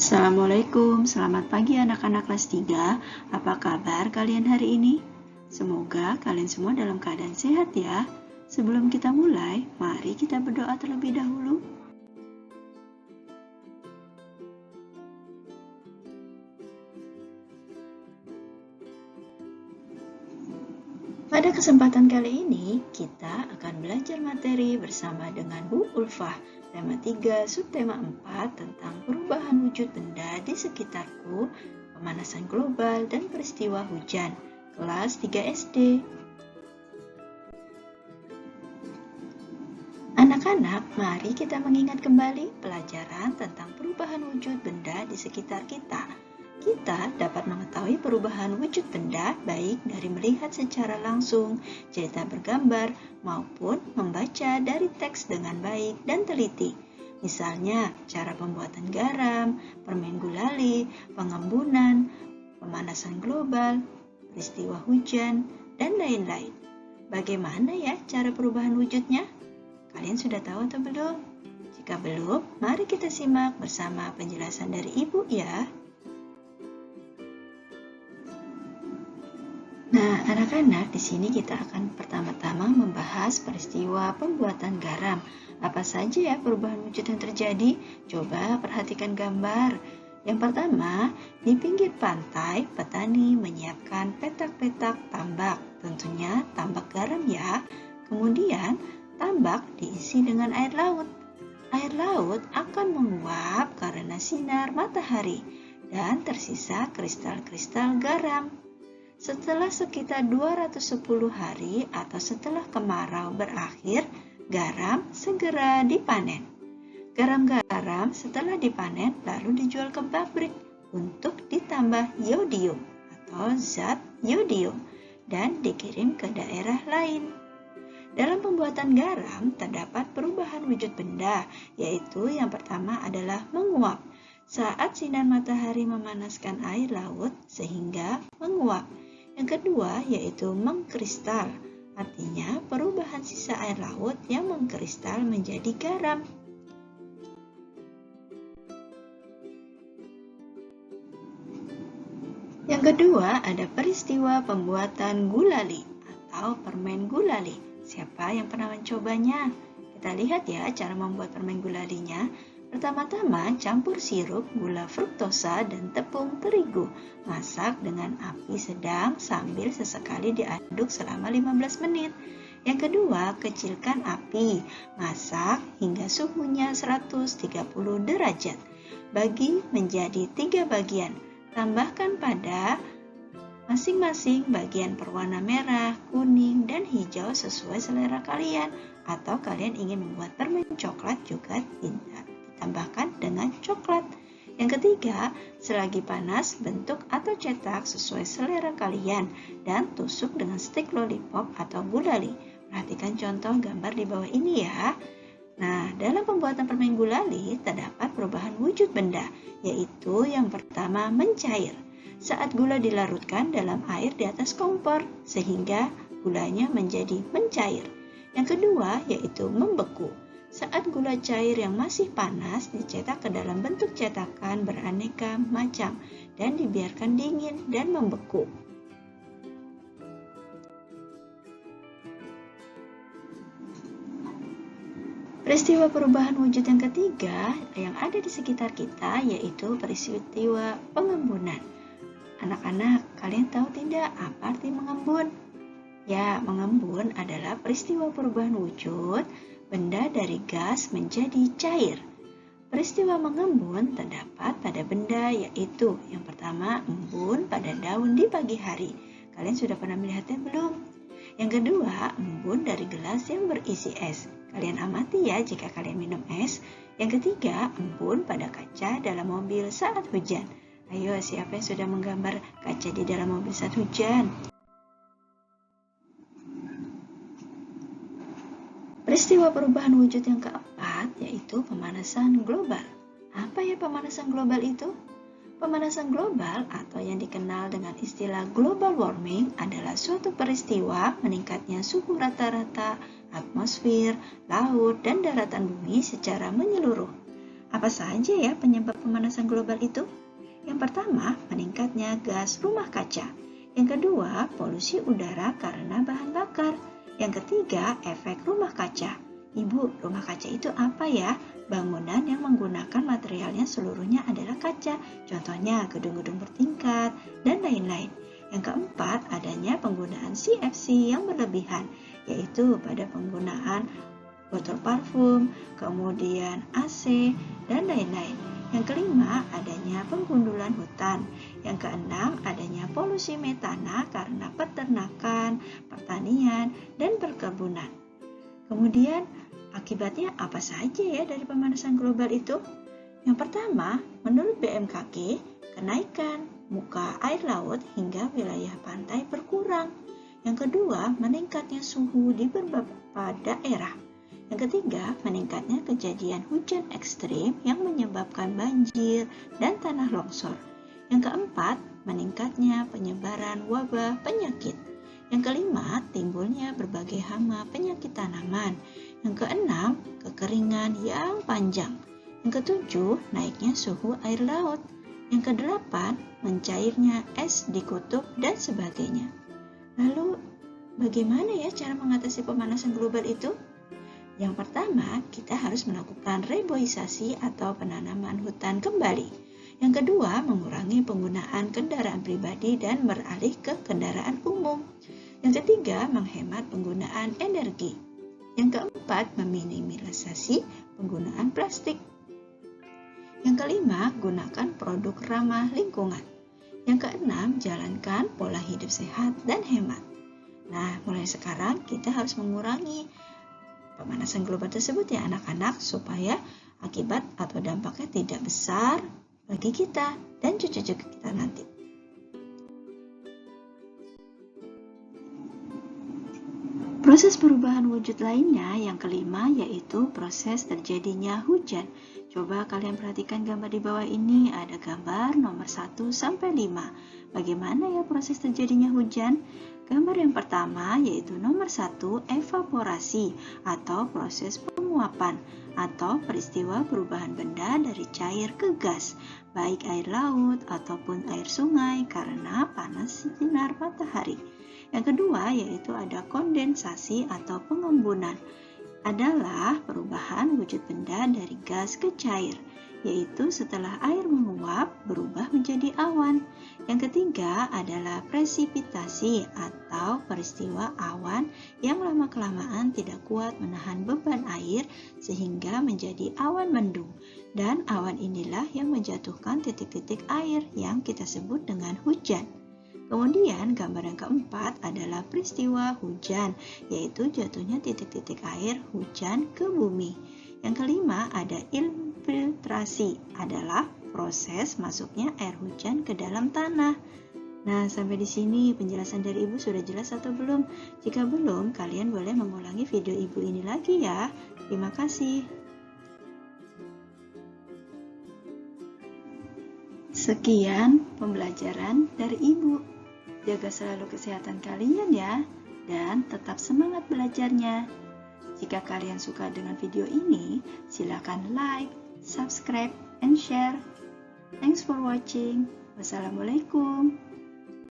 Assalamualaikum, selamat pagi anak-anak kelas 3. Apa kabar kalian hari ini? Semoga kalian semua dalam keadaan sehat ya. Sebelum kita mulai, mari kita berdoa terlebih dahulu. Pada kesempatan kali ini, kita akan belajar materi bersama dengan Bu Ulfah, tema 3, subtema 4 tentang perubahan wujud benda di sekitarku, pemanasan global, dan peristiwa hujan, kelas 3 SD. Anak-anak, mari kita mengingat kembali pelajaran tentang perubahan wujud benda di sekitar kita. Kita dapat mengetahui perubahan wujud benda baik dari melihat secara langsung, cerita bergambar, maupun membaca dari teks dengan baik dan teliti. Misalnya, cara pembuatan garam, permen gulali, pengembunan, pemanasan global, peristiwa hujan, dan lain-lain. Bagaimana ya cara perubahan wujudnya? Kalian sudah tahu atau belum? Jika belum, mari kita simak bersama penjelasan dari Ibu ya. Nah, anak-anak, di sini kita akan pertama-tama membahas peristiwa pembuatan garam. Apa saja ya perubahan wujud yang terjadi? Coba perhatikan gambar. Yang pertama, di pinggir pantai, petani menyiapkan petak-petak tambak. Tentunya tambak garam ya. Kemudian, tambak diisi dengan air laut. Air laut akan menguap karena sinar matahari dan tersisa kristal-kristal garam. Setelah sekitar 210 hari atau setelah kemarau berakhir, garam segera dipanen. Garam-garam setelah dipanen lalu dijual ke pabrik untuk ditambah yodium atau zat yodium dan dikirim ke daerah lain. Dalam pembuatan garam terdapat perubahan wujud benda, yaitu yang pertama adalah menguap. Saat sinar matahari memanaskan air laut sehingga menguap. Yang kedua yaitu mengkristal, artinya perubahan sisa air laut yang mengkristal menjadi garam. Yang kedua ada peristiwa pembuatan gulali atau permen gulali. Siapa yang pernah mencobanya? Kita lihat ya cara membuat permen gulalinya. Pertama-tama, campur sirup, gula fruktosa, dan tepung terigu. Masak dengan api sedang sambil sesekali diaduk selama 15 menit. Yang kedua, kecilkan api. Masak hingga suhunya 130 derajat. Bagi menjadi 3 bagian. Tambahkan pada masing-masing bagian perwarna merah, kuning, dan hijau sesuai selera kalian. Atau kalian ingin membuat permen coklat juga tambahkan dengan coklat. Yang ketiga, selagi panas, bentuk atau cetak sesuai selera kalian dan tusuk dengan stik lollipop atau gulali. Perhatikan contoh gambar di bawah ini ya. Nah, dalam pembuatan permen gulali terdapat perubahan wujud benda, yaitu yang pertama mencair. Saat gula dilarutkan dalam air di atas kompor, sehingga gulanya menjadi mencair. Yang kedua yaitu membeku. Saat gula cair yang masih panas dicetak ke dalam bentuk cetakan beraneka macam dan dibiarkan dingin dan membeku. Peristiwa perubahan wujud yang ketiga yang ada di sekitar kita yaitu peristiwa pengembunan. Anak-anak, kalian tahu tidak apa arti mengembun? Ya, mengembun adalah peristiwa perubahan wujud benda dari gas menjadi cair. Peristiwa mengembun terdapat pada benda yaitu yang pertama embun pada daun di pagi hari. Kalian sudah pernah melihatnya belum? Yang kedua, embun dari gelas yang berisi es. Kalian amati ya jika kalian minum es. Yang ketiga, embun pada kaca dalam mobil saat hujan. Ayo, siapa yang sudah menggambar kaca di dalam mobil saat hujan? Peristiwa perubahan wujud yang keempat yaitu pemanasan global. Apa ya pemanasan global itu? Pemanasan global atau yang dikenal dengan istilah global warming adalah suatu peristiwa meningkatnya suhu rata-rata atmosfer, laut, dan daratan bumi secara menyeluruh. Apa saja ya penyebab pemanasan global itu? Yang pertama, meningkatnya gas rumah kaca. Yang kedua, polusi udara karena bahan bakar. Yang ketiga, efek rumah kaca. Ibu, rumah kaca itu apa ya? Bangunan yang menggunakan materialnya seluruhnya adalah kaca. Contohnya gedung-gedung bertingkat dan lain-lain. Yang keempat, adanya penggunaan CFC yang berlebihan, yaitu pada penggunaan botol parfum, kemudian AC, dan lain-lain. Yang kelima, adanya penggundulan hutan. Yang keenam, adanya polusi metana karena peternakan, pertanian, dan perkebunan. Kemudian, akibatnya apa saja ya dari pemanasan global itu? Yang pertama, menurut BMKG, kenaikan muka air laut hingga wilayah pantai berkurang. Yang kedua, meningkatnya suhu di beberapa daerah. Yang ketiga, meningkatnya kejadian hujan ekstrim yang menyebabkan banjir dan tanah longsor. Yang keempat, meningkatnya penyebaran wabah penyakit. Yang kelima, timbulnya berbagai hama penyakit tanaman. Yang keenam, kekeringan yang panjang. Yang ketujuh, naiknya suhu air laut. Yang kedelapan, mencairnya es di kutub dan sebagainya. Lalu, bagaimana ya cara mengatasi pemanasan global itu? Yang pertama, kita harus melakukan reboisasi atau penanaman hutan kembali. Yang kedua, mengurangi penggunaan kendaraan pribadi dan beralih ke kendaraan umum. Yang ketiga, menghemat penggunaan energi. Yang keempat, meminimalisasi penggunaan plastik. Yang kelima, gunakan produk ramah lingkungan. Yang keenam, jalankan pola hidup sehat dan hemat. Nah, mulai sekarang kita harus mengurangi pemanasan global tersebut ya anak-anak, supaya akibat atau dampaknya tidak besar bagi kita dan cucu-cucu kita nanti. Proses perubahan wujud lainnya yang kelima yaitu proses terjadinya hujan. Coba kalian perhatikan gambar di bawah ini, ada gambar nomor 1 sampai 5. Bagaimana ya proses terjadinya hujan? Gambar yang pertama yaitu nomor 1, evaporasi atau proses penguapan atau peristiwa perubahan benda dari cair ke gas, baik air laut ataupun air sungai karena panas sinar matahari. Yang kedua yaitu ada kondensasi atau pengembunan, adalah perubahan wujud benda dari gas ke cair, yaitu setelah air menguap berubah menjadi awan. Yang ketiga adalah presipitasi atau peristiwa awan yang lama-kelamaan tidak kuat menahan beban air sehingga menjadi awan mendung, dan awan inilah yang menjatuhkan titik-titik air yang kita sebut dengan hujan. Kemudian gambar yang keempat adalah peristiwa hujan, yaitu jatuhnya titik-titik air hujan ke bumi. Yang kelima ada infiltrasi, adalah proses masuknya air hujan ke dalam tanah. Nah, sampai di sini penjelasan dari Ibu sudah jelas atau belum? Jika belum, kalian boleh mengulangi video Ibu ini lagi ya. Terima kasih. Sekian pembelajaran dari Ibu. Jaga selalu kesehatan kalian ya, dan tetap semangat belajarnya. Jika kalian suka dengan video ini, silakan like, subscribe, and share. Thanks for watching. Wassalamualaikum.